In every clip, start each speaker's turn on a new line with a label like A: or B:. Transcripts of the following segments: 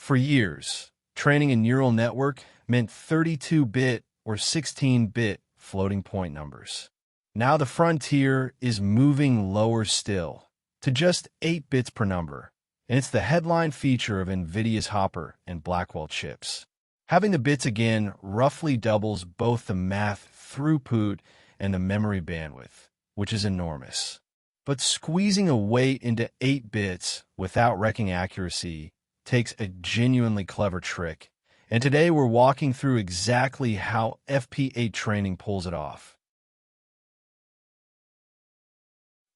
A: For years, training a neural network meant 32-bit or 16-bit floating point numbers. Now the frontier is moving lower still, to just 8 bits per number, and it's the headline feature of NVIDIA's Hopper and Blackwell chips. Having the bits again roughly doubles both the math throughput and the memory bandwidth, which is enormous. But squeezing a weight into 8 bits without wrecking accuracy takes a genuinely clever trick, and today we're walking through exactly how FP8 Training pulls it off.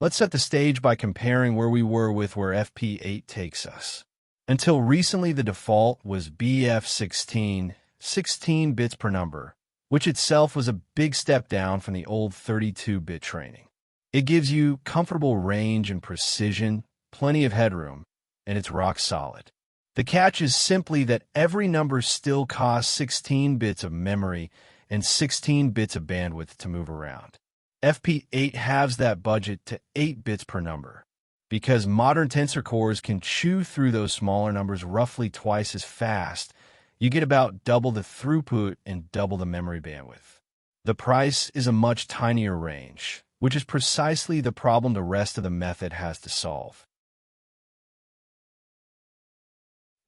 A: Let's set the stage by comparing where we were with where FP8 takes us. Until recently, the default was BF16, 16 bits per number, which itself was a big step down from the old 32-bit training. It gives you comfortable range and precision, plenty of headroom, and it's rock solid. The catch is simply that every number still costs 16 bits of memory and 16 bits of bandwidth to move around. FP8 halves that budget to 8 bits per number. Because modern tensor cores can chew through those smaller numbers roughly twice as fast, you get about double the throughput and double the memory bandwidth. The price is a much tinier range, which is precisely the problem the rest of the method has to solve.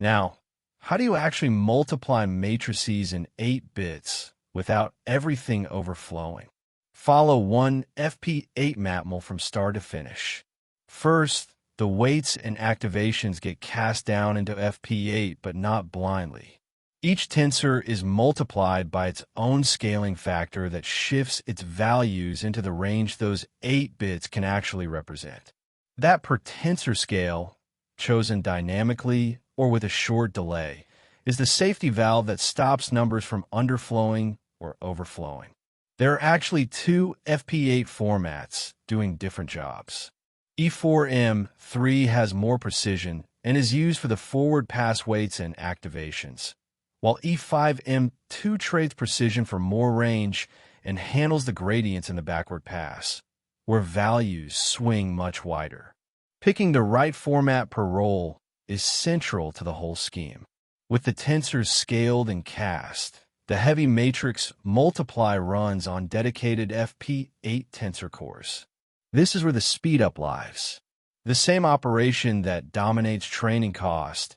A: Now, how do you actually multiply matrices in 8 bits without everything overflowing? Follow one FP8 matmul from start to finish. First, the weights and activations get cast down into FP8, but not blindly. Each tensor is multiplied by its own scaling factor that shifts its values into the range those 8 bits can actually represent. That per-tensor scale, chosen dynamically or with a short delay, is the safety valve that stops numbers from underflowing or overflowing. There are actually 2 FP8 formats doing different jobs. E4M3 has more precision and is used for the forward pass weights and activations, while E5M2 trades precision for more range and handles the gradients in the backward pass, where values swing much wider. Picking the right format per roll is central to the whole scheme. With the tensors scaled and cast, the heavy matrix multiply runs on dedicated FP8 tensor cores. This is where the speed-up lies. The same operation that dominates training cost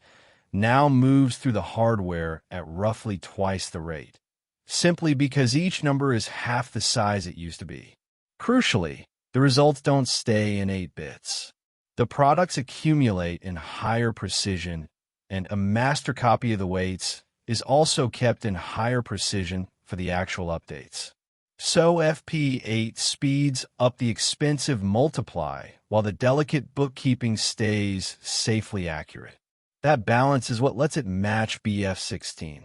A: now moves through the hardware at roughly twice the rate, simply because each number is half the size it used to be. Crucially, the results don't stay in 8 bits. The products accumulate in higher precision, and a master copy of the weights is also kept in higher precision for the actual updates. So FP8 speeds up the expensive multiply while the delicate bookkeeping stays safely accurate. That balance is what lets it match BF16.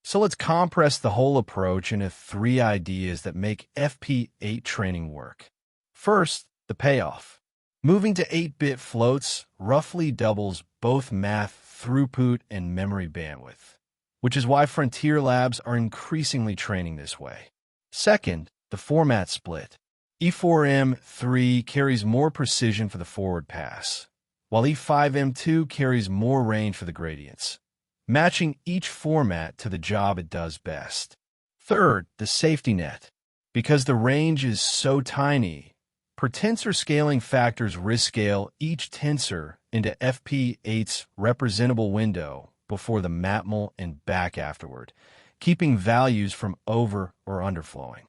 A: So let's compress the whole approach into 3 ideas that make FP8 training work. First, the payoff. Moving to 8-bit floats roughly doubles both math throughput and memory bandwidth, which is why frontier labs are increasingly training this way. Second, the format split. E4M3 carries more precision for the forward pass, while E5M2 carries more range for the gradients, matching each format to the job it does best. Third, the safety net. Because the range is so tiny, per-tensor scaling factors risk scale each tensor into FP8's representable window before the matmul and back afterward, keeping values from over or underflowing.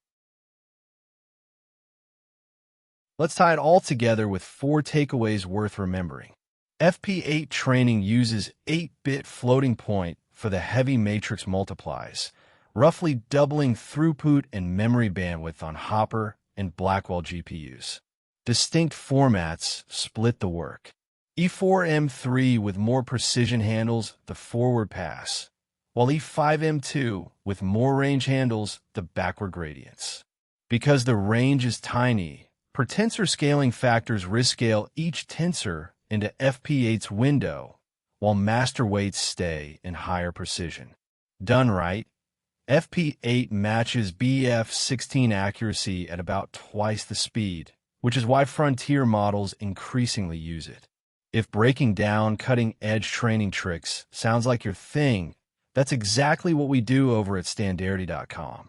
A: Let's tie it all together with 4 takeaways worth remembering. FP8 training uses 8-bit floating point for the heavy matrix multiplies, roughly doubling throughput and memory bandwidth on Hopper and Blackwell GPUs. Distinct formats split the work. E4M3 with more precision handles the forward pass, while E5M2 with more range handles the backward gradients. Because the range is tiny, per-tensor scaling factors risk scale each tensor into FP8's window, while master weights stay in higher precision. Done right, FP8 matches BF16 accuracy at about twice the speed, which is why frontier models increasingly use it. If breaking down cutting-edge training tricks sounds like your thing, that's exactly what we do over at Standardy.com.